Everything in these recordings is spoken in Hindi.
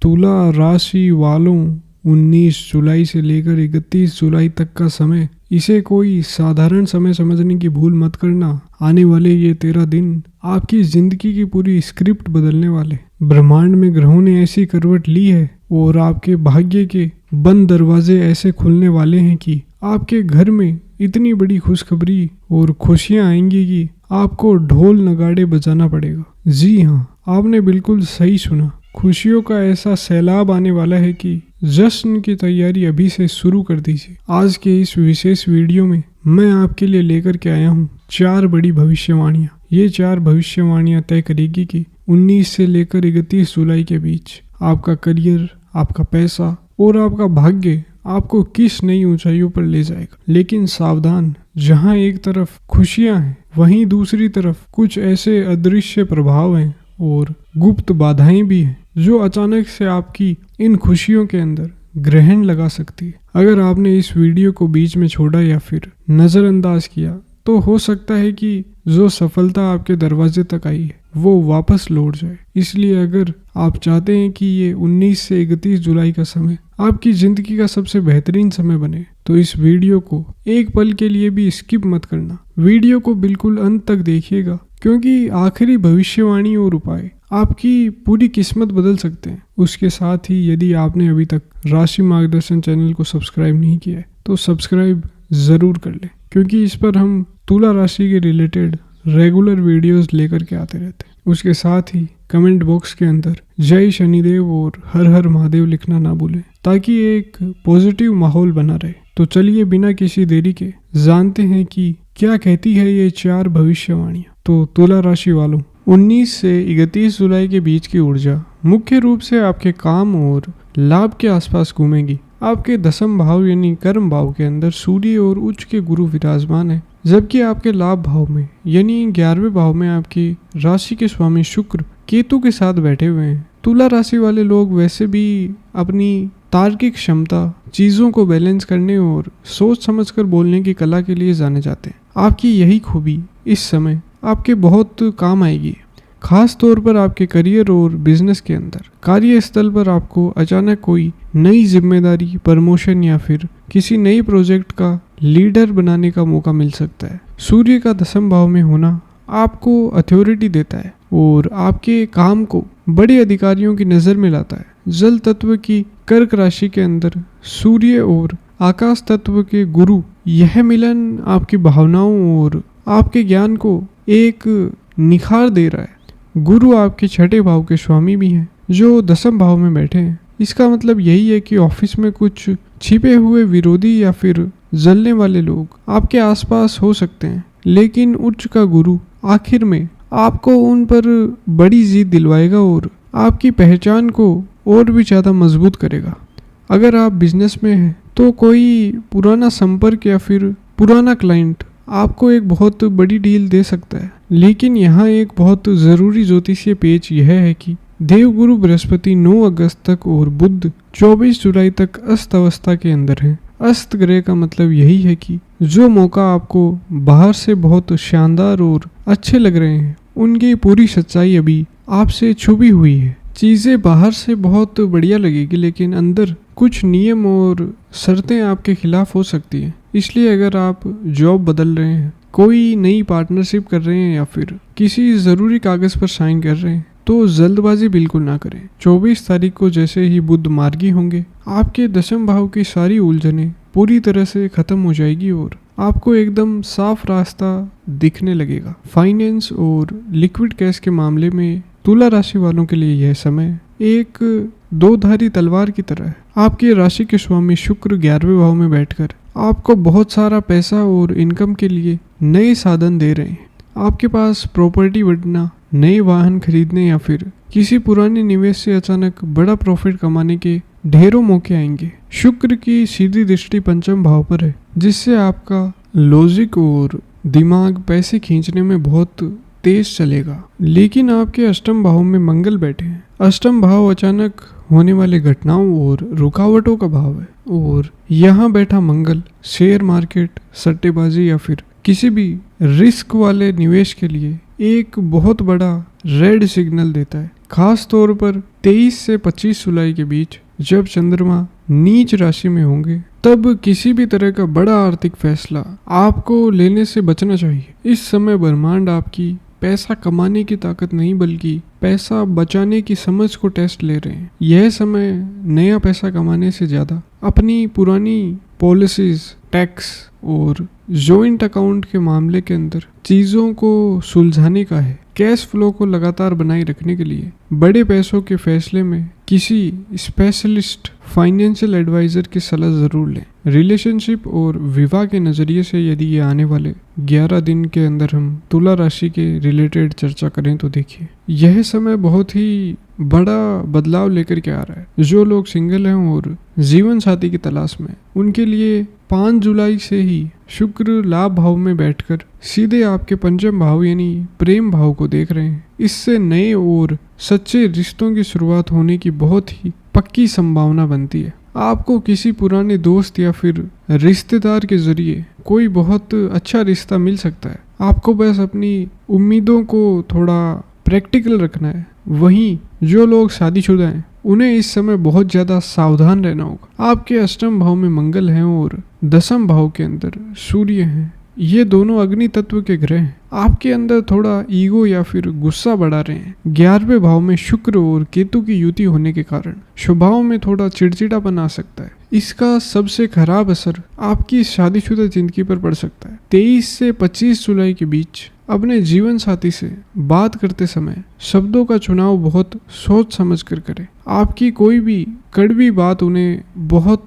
तुला राशि वालों 19 जुलाई से लेकर 31 जुलाई तक का समय, इसे कोई साधारण समय समझने की भूल मत करना। आने वाले ये 13 दिन आपकी जिंदगी की पूरी स्क्रिप्ट बदलने वाले। ब्रह्मांड में ग्रहों ने ऐसी करवट ली है और आपके भाग्य के बंद दरवाजे ऐसे खुलने वाले हैं कि आपके घर में इतनी बड़ी खुशखबरी और खुशियां आएंगी कि आपको ढोल नगाड़े बजाना पड़ेगा। जी हाँ, आपने बिल्कुल सही सुना। खुशियों का ऐसा सैलाब आने वाला है कि जश्न की तैयारी अभी से शुरू कर दीजिए। आज के इस विशेष वीडियो में मैं आपके लिए लेकर के आया हूँ 4 बड़ी भविष्यवाणियाँ। ये 4 भविष्यवाणियाँ तय करेगी कि 19 से लेकर 31 जुलाई के बीच आपका करियर, आपका पैसा और आपका भाग्य आपको किस नई ऊंचाइयों पर ले जाएगा। लेकिन सावधान, जहाँ एक तरफ खुशियाँ हैं वहीं दूसरी तरफ कुछ ऐसे अदृश्य प्रभाव हैं और गुप्त बाधाएं भी हैं जो अचानक से आपकी इन खुशियों के अंदर ग्रहण लगा सकती है। अगर आपने इस वीडियो को बीच में छोड़ा या फिर नज़रअंदाज किया तो हो सकता है कि जो सफलता आपके दरवाजे तक आई है वो वापस लौट जाए। इसलिए अगर आप चाहते हैं कि ये 19 से 31 जुलाई का समय आपकी जिंदगी का सबसे बेहतरीन समय बने तो इस वीडियो को एक पल के लिए भी स्किप मत करना। वीडियो को बिल्कुल अंत तक देखिएगा, क्योंकि आखिरी भविष्यवाणी और उपाय आपकी पूरी किस्मत बदल सकते हैं। उसके साथ ही यदि आपने अभी तक राशि मार्गदर्शन चैनल को सब्सक्राइब नहीं किया है तो सब्सक्राइब ज़रूर कर लें, क्योंकि इस पर हम तुला राशि के रिलेटेड रेगुलर वीडियोस लेकर के आते रहते हैं। उसके साथ ही कमेंट बॉक्स के अंदर जय शनिदेव और हर हर महादेव लिखना ना भूलें, ताकि एक पॉजिटिव माहौल बना रहे। तो चलिए बिना किसी देरी के जानते हैं कि क्या कहती है ये 4 भविष्यवाणियाँ। तो तुला राशि वालों, 19 से 31 जुलाई के बीच की ऊर्जा मुख्य रूप से आपके काम और लाभ के आसपास घूमेगी। आपके 10वें भाव यानी कर्म भाव के अंदर सूर्य और उच्च के गुरु विराजमान है, जबकि आपके लाभ भाव में यानी 11वें भाव में आपकी राशि के स्वामी शुक्र केतु के साथ बैठे हुए हैं। तुला राशि वाले लोग वैसे भी अपनी तार्किक क्षमता, चीज़ों को बैलेंस करने और सोच समझकर बोलने की कला के लिए जाने जाते हैं। आपकी यही खूबी इस समय आपके बहुत काम आएगी, खास तौर पर आपके करियर और बिजनेस के अंदर। कार्यस्थल पर आपको अचानक कोई नई जिम्मेदारी, प्रमोशन या फिर किसी नई प्रोजेक्ट का लीडर बनाने का मौका मिल सकता है। सूर्य का 10वें भाव में होना आपको अथॉरिटी देता है और आपके काम को बड़े अधिकारियों की नज़र में लाता है। जल तत्व की कर्क राशि के अंदर सूर्य और आकाश तत्व के गुरु, यह मिलन आपकी भावनाओं और आपके ज्ञान को एक निखार दे रहा है। गुरु आपके 6ठे भाव के स्वामी भी हैं, जो 10वें भाव में बैठे हैं। इसका मतलब यही है कि ऑफिस में कुछ छिपे हुए विरोधी या फिर जलने वाले लोग आपके आसपास हो सकते हैं, लेकिन उच्च का गुरु आखिर में आपको उन पर बड़ी जीत दिलवाएगा और आपकी पहचान को और भी ज़्यादा मजबूत करेगा। अगर आप बिजनेस में हैं तो कोई पुराना संपर्क या फिर पुराना क्लाइंट आपको एक बहुत बड़ी डील दे सकता है। लेकिन यहाँ एक बहुत ज़रूरी ज्योतिषीय पेच यह है कि देवगुरु बृहस्पति 9 अगस्त तक और बुध 24 जुलाई तक अस्त अवस्था के अंदर है। अस्त ग्रह का मतलब यही है कि जो मौका आपको बाहर से बहुत शानदार और अच्छे लग रहे हैं, उनकी पूरी सच्चाई अभी आपसे छुपी हुई है। चीज़ें बाहर से बहुत बढ़िया लगेगी, लेकिन अंदर कुछ नियम और शर्तें आपके खिलाफ हो सकती हैं। इसलिए अगर आप जॉब बदल रहे हैं, कोई नई पार्टनरशिप कर रहे हैं या फिर किसी ज़रूरी कागज़ पर साइन कर रहे हैं तो जल्दबाजी बिल्कुल ना करें। 24 तारीख को जैसे ही बुध मार्गी होंगे, आपके 10वें भाव की सारी उलझनें पूरी तरह से ख़त्म हो जाएगी और आपको एकदम साफ रास्ता दिखने लगेगा। फाइनेंस और लिक्विड कैश के मामले में तुला राशि वालों के लिए यह समय एक दोधारी तलवार की तरह है। आपकी राशि के स्वामी शुक्र 11वें भाव में बैठकर आपको बहुत सारा पैसा और इनकम के लिए नए साधन दे रहे हैं। आपके पास प्रॉपर्टी बढ़ना, नए वाहन खरीदने या फिर किसी पुराने निवेश से अचानक बड़ा प्रॉफिट कमाने के ढेरों मौके आएंगे। शुक्र की सीधी दृष्टि 5वें भाव पर है, जिससे आपका लॉजिक और दिमाग पैसे खींचने में बहुत तेज चलेगा। लेकिन आपके 8वें भाव में मंगल बैठे हैं। 8वां भाव अचानक होने वाले घटनाओं और रुकावटों का भाव है और यहाँ बैठा मंगल शेयर मार्केट, सट्टेबाजी या फिर किसी भी रिस्क वाले निवेश के लिए एक बहुत बड़ा रेड सिग्नल देता है। खास तौर पर 23 से 25 जुलाई के बीच जब चंद्रमा नीच राशि में होंगे, तब किसी भी तरह का बड़ा आर्थिक फैसला आपको लेने से बचना चाहिए। इस समय ब्रह्मांड आपकी पैसा कमाने की ताकत नहीं बल्कि पैसा बचाने की समझ को टेस्ट ले रहे हैं। यह समय नया पैसा कमाने से ज़्यादा अपनी पुरानी पॉलिसीज, टैक्स और जॉइंट अकाउंट के मामले के अंदर चीज़ों को सुलझाने का है। कैश फ्लो को लगातार बनाए रखने के लिए बड़े पैसों के फैसले में किसी स्पेशलिस्ट फाइनेंशियल एडवाइजर की सलाह ज़रूर लें। रिलेशनशिप और विवाह के नज़रिए से यदि ये आने वाले 11 दिन के अंदर हम तुला राशि के रिलेटेड चर्चा करें तो देखिए, यह समय बहुत ही बड़ा बदलाव लेकर के आ रहा है। जो लोग सिंगल हैं और जीवन साथी की तलाश में, उनके लिए 5 जुलाई से ही शुक्र लाभ भाव में बैठकर सीधे आपके पंचम भाव यानी प्रेम भाव को देख रहे हैं। इससे नए और सच्चे रिश्तों की शुरुआत होने की बहुत ही पक्की संभावना बनती है। आपको किसी पुराने दोस्त या फिर रिश्तेदार के जरिए कोई बहुत अच्छा रिश्ता मिल सकता है। आपको बस अपनी उम्मीदों को थोड़ा प्रैक्टिकल रखना है। वहीं जो लोग शादीशुदा हैं, उन्हें इस समय बहुत ज़्यादा सावधान रहना होगा। आपके अष्टम भाव में मंगल हैं और दसम भाव के अंदर सूर्य हैं। ये दोनों अग्नि तत्व के ग्रह हैं। आपके अंदर थोड़ा ईगो या फिर गुस्सा बढ़ा रहे हैं। 11वें भाव में शुक्र और केतु की युति होने के कारण स्वभाव में थोड़ा चिड़चिड़ापन आ सकता है। इसका सबसे खराब असर आपकी शादीशुदा जिंदगी पर पड़ सकता है। 23 से 25 जुलाई के बीच अपने जीवन साथी से बात करते समय शब्दों का चुनाव बहुत सोच समझ कर करें। आपकी कोई भी कड़वी बात उन्हें बहुत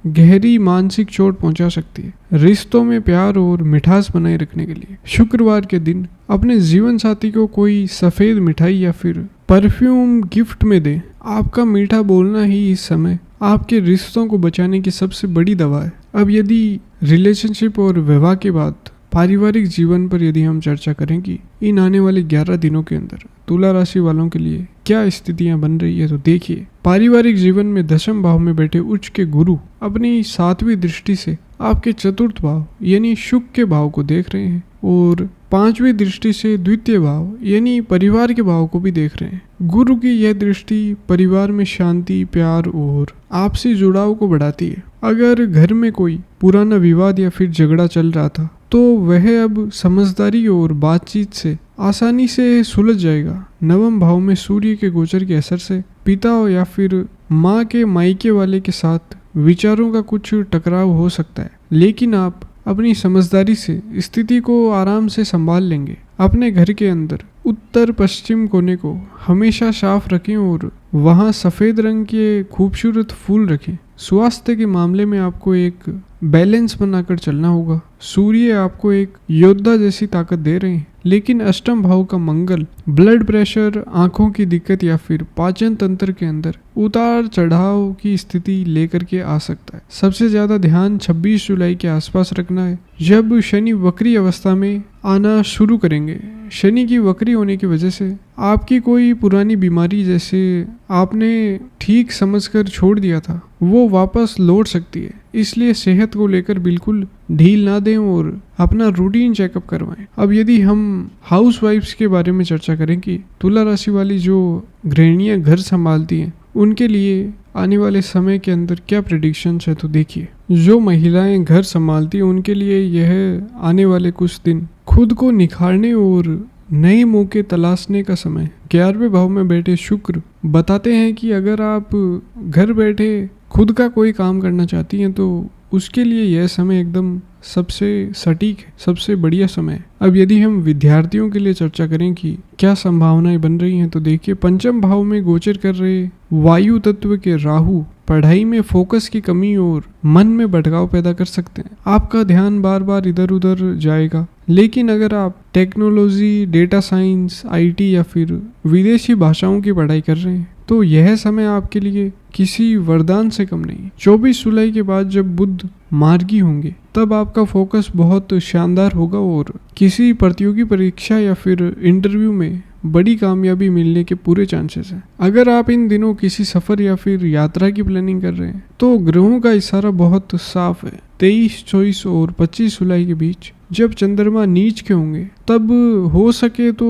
गहरी मानसिक चोट पहुंचा सकती है। रिश्तों में प्यार और मिठास बनाए रखने के लिए शुक्रवार के दिन अपने जीवन साथी को कोई सफ़ेद मिठाई या फिर परफ्यूम गिफ्ट में दें। आपका मीठा बोलना ही इस समय आपके रिश्तों को बचाने की सबसे बड़ी दवा है। अब यदि रिलेशनशिप और विवाह के बाद पारिवारिक जीवन पर यदि हम चर्चा करें कि इन आने वाले 11 दिनों के अंदर तुला राशि वालों के लिए क्या स्थितियां बन रही है, तो देखिए, पारिवारिक जीवन में दशम भाव में बैठे उच्च के गुरु अपनी 7वीं दृष्टि से आपके चतुर्थ भाव यानी शुक्र के भाव को देख रहे हैं और 5वीं दृष्टि से द्वितीय भाव यानी परिवार के भाव को भी देख रहे हैं। गुरु की यह दृष्टि परिवार में शांति, प्यार और आपसी जुड़ाव को बढ़ाती है। अगर घर में कोई पुराना विवाद या फिर झगड़ा चल रहा था तो वह अब समझदारी और बातचीत से आसानी से सुलझ जाएगा। नवम भाव में सूर्य के गोचर के असर से पिता या फिर माँ के मायके वाले के साथ विचारों का कुछ टकराव हो सकता है, लेकिन आप अपनी समझदारी से स्थिति को आराम से संभाल लेंगे। अपने घर के अंदर उत्तर पश्चिम कोने को हमेशा साफ रखें और वहाँ सफ़ेद रंग के खूबसूरत फूल रखें। स्वास्थ्य के मामले में आपको एक बैलेंस बनाकर चलना होगा। सूर्य आपको एक योद्धा जैसी ताकत दे रहे हैं, लेकिन अष्टम भाव का मंगल ब्लड प्रेशर, आंखों की दिक्कत या फिर पाचन तंत्र के अंदर उतार चढ़ाव की स्थिति लेकर के आ सकता है। सबसे ज़्यादा ध्यान 26 जुलाई के आसपास रखना है, जब शनि वक्री अवस्था में आना शुरू करेंगे। शनि की वक्री होने की वजह से आपकी कोई पुरानी बीमारी जैसे आपने ठीक समझकर छोड़ दिया था, वो वापस लौट सकती है। इसलिए सेहत को लेकर बिल्कुल ढील ना दें और अपना रूटीन चेकअप करवाएं। अब यदि हम हाउसवाइफ्स के बारे में चर्चा करें कि तुला राशि वाली जो गृहिणियां घर संभालती हैं, उनके लिए आने वाले समय के अंदर क्या प्रेडिक्शंस है, तो देखिए, जो महिलाएं घर संभालती हैं उनके लिए यह आने वाले कुछ दिन खुद को निखारने और नए मौके तलाशने का समय। 11वें भाव में बैठे शुक्र बताते हैं कि अगर आप घर बैठे खुद का कोई काम करना चाहती हैं तो उसके लिए यह समय एकदम सबसे सटीक है, सबसे बढ़िया समय है। अब यदि हम विद्यार्थियों के लिए चर्चा करें कि क्या संभावनाएं बन रही हैं, तो देखिए, पंचम भाव में गोचर कर रहे वायु तत्व के राहु पढ़ाई में फोकस की कमी और मन में भटकाव पैदा कर सकते हैं। आपका ध्यान बार बार इधर उधर जाएगा। लेकिन अगर आप टेक्नोलॉजी, डेटा साइंस, आईटी या फिर विदेशी भाषाओं की पढ़ाई कर रहे हैं तो यह समय आपके लिए किसी वरदान से कम नहीं। 24 जुलाई के बाद जब बुध मार्गी होंगे तब आपका फोकस बहुत शानदार होगा और किसी प्रतियोगी परीक्षा या फिर इंटरव्यू में बड़ी कामयाबी मिलने के पूरे चांसेस हैं। अगर आप इन दिनों किसी सफ़र या फिर यात्रा की प्लानिंग कर रहे हैं तो ग्रहों का इशारा बहुत साफ है। 23, 24 और 25 जुलाई के बीच जब चंद्रमा नीच के होंगे तब हो सके तो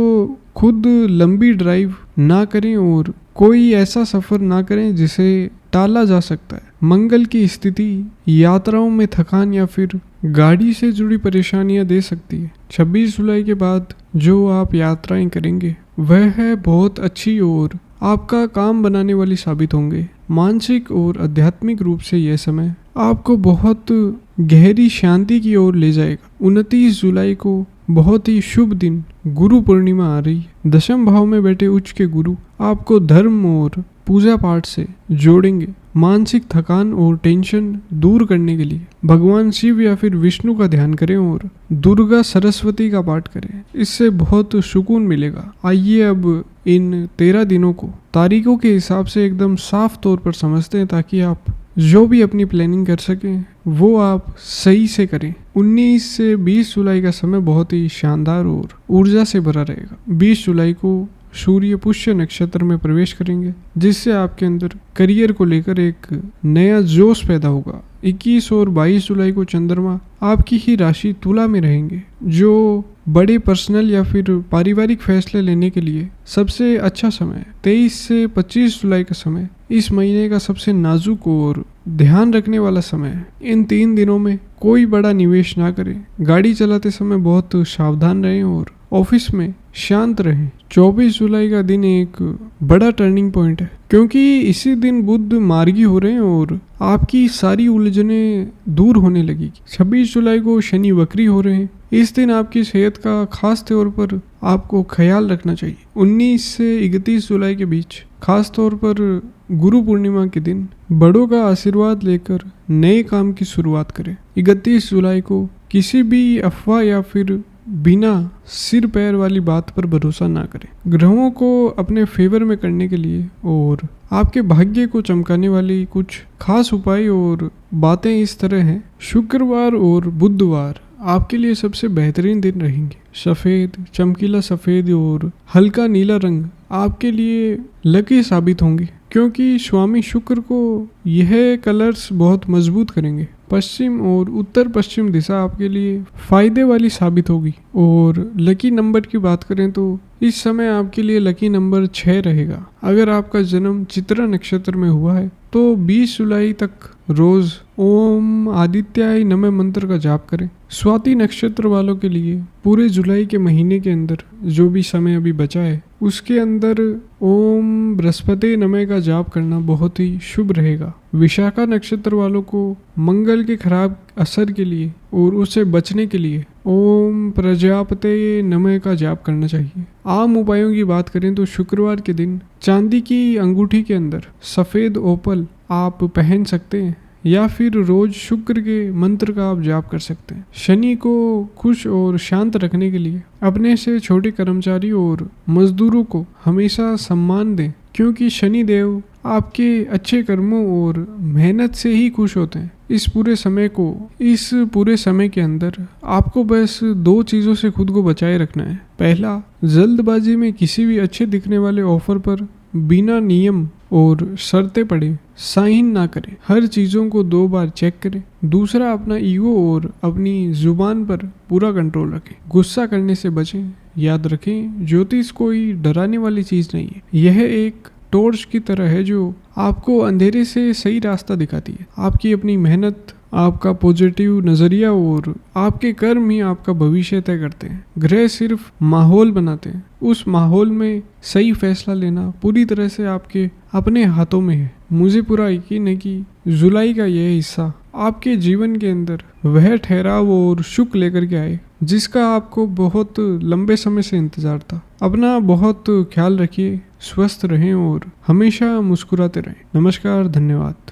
खुद लंबी ड्राइव ना करें और कोई ऐसा सफ़र ना करें जिसे टाला जा सकता है। मंगल की स्थिति यात्राओं में थकान या फिर गाड़ी से जुड़ी परेशानियां दे सकती है। 26 जुलाई के बाद जो आप यात्राएं करेंगे वह है बहुत अच्छी और आपका काम बनाने वाली साबित होंगे। मानसिक और आध्यात्मिक रूप से यह समय आपको बहुत गहरी शांति की ओर ले जाएगा। 29 जुलाई को बहुत ही शुभ दिन गुरु पूर्णिमा आ रही है। दशम भाव में बैठे उच्च के गुरु आपको धर्म और पूजा पाठ से जोड़ेंगे। मानसिक थकान और टेंशन दूर करने के लिए भगवान शिव या फिर विष्णु का ध्यान करें और दुर्गा सरस्वती का पाठ करें, इससे बहुत सुकून मिलेगा। आइए अब इन 13 दिनों को तारीखों के हिसाब से एकदम साफ तौर पर समझते हैं, ताकि आप जो भी अपनी प्लानिंग कर सकें वो आप सही से करें। 19 से 20 जुलाई का समय बहुत ही शानदार और ऊर्जा से भरा रहेगा। 20 जुलाई को सूर्य पुष्य नक्षत्र में प्रवेश करेंगे, जिससे आपके अंदर करियर को लेकर एक नया जोश पैदा होगा। 21 और 22 जुलाई को चंद्रमा आपकी ही राशि तुला में रहेंगे, जो बड़े पर्सनल या फिर पारिवारिक फैसले लेने के लिए सबसे अच्छा समय है। 23 से 25 जुलाई का समय इस महीने का सबसे नाजुक और ध्यान रखने वाला समय है। इन 3 दिनों में कोई बड़ा निवेश ना करें। गाड़ी चलाते समय बहुत सावधान रहें और ऑफिस में शांत रहें। 24 जुलाई का दिन एक बड़ा टर्निंग पॉइंट है, क्योंकि इसी दिन बुध मार्गी हो रहे हैं और आपकी सारी उलझनें दूर होने लगेगी। 26 जुलाई को शनि वक्री हो रहे हैं। इस दिन आपकी सेहत का खास तौर पर आपको ख्याल रखना चाहिए। 19 से 31 जुलाई के बीच खास तौर पर गुरु पूर्णिमा के दिन बड़ों का आशीर्वाद लेकर नए काम की शुरुआत करें। 31 जुलाई को किसी भी अफवाह या फिर बिना सिर पैर वाली बात पर भरोसा ना करें। ग्रहों को अपने फेवर में करने के लिए और आपके भाग्य को चमकाने वाली कुछ खास उपाय और बातें इस तरह हैं। शुक्रवार और बुधवार आपके लिए सबसे बेहतरीन दिन रहेंगे। सफ़ेद, चमकीला सफ़ेद और हल्का नीला रंग आपके लिए लकी साबित होंगे, क्योंकि स्वामी शुक्र को यह कलर्स बहुत मजबूत करेंगे। पश्चिम और उत्तर पश्चिम दिशा आपके लिए फायदे वाली साबित होगी। और लकी नंबर की बात करें तो इस समय आपके लिए लकी नंबर 6 रहेगा। अगर आपका जन्म चित्रा नक्षत्र में हुआ है तो 20 जुलाई तक रोज ओम आदित्याय नमः मंत्र का जाप करें। स्वाति नक्षत्र वालों के लिए पूरे जुलाई के महीने के अंदर जो भी समय अभी बचा है उसके अंदर ओम बृहस्पति नमः का जाप करना बहुत ही शुभ रहेगा। विशाखा नक्षत्र वालों को मंगल के खराब असर के लिए और उससे बचने के लिए ओम प्रजापते नमः का जाप करना चाहिए। आम उपायों की बात करें तो शुक्रवार के दिन चांदी की अंगूठी के अंदर सफ़ेद ओपल आप पहन सकते हैं, या फिर रोज शुक्र के मंत्र का आप जाप कर सकते हैं। शनि को खुश और शांत रखने के लिए अपने से छोटे कर्मचारी और मजदूरों को हमेशा सम्मान दें, क्योंकि शनि देव आपके अच्छे कर्मों और मेहनत से ही खुश होते हैं। इस पूरे समय के अंदर आपको बस 2 चीज़ों से खुद को बचाए रखना है। पहला, जल्दबाजी में किसी भी अच्छे दिखने वाले ऑफर पर बिना नियम और शर्तें पड़े साइन ना करें। हर चीज़ों को 2 बार चेक करें। दूसरा, अपना ईगो और अपनी जुबान पर पूरा कंट्रोल रखें। गुस्सा करने से बचें। याद रखें, ज्योतिष कोई डराने वाली चीज़ नहीं है। यह एक टॉर्च की तरह है जो आपको अंधेरे से सही रास्ता दिखाती है। आपकी अपनी मेहनत, आपका पॉजिटिव नज़रिया और आपके कर्म ही आपका भविष्य तय करते हैं। ग्रह सिर्फ माहौल बनाते हैं, उस माहौल में सही फैसला लेना पूरी तरह से आपके अपने हाथों में है। मुझे पूरा यकीन है कि जुलाई का यह हिस्सा आपके जीवन के अंदर वह ठहराव और सुख लेकर के आए जिसका आपको बहुत लंबे समय से इंतजार था। अपना बहुत ख्याल रखिए, स्वस्थ रहें और हमेशा मुस्कुराते रहें। नमस्कार, धन्यवाद।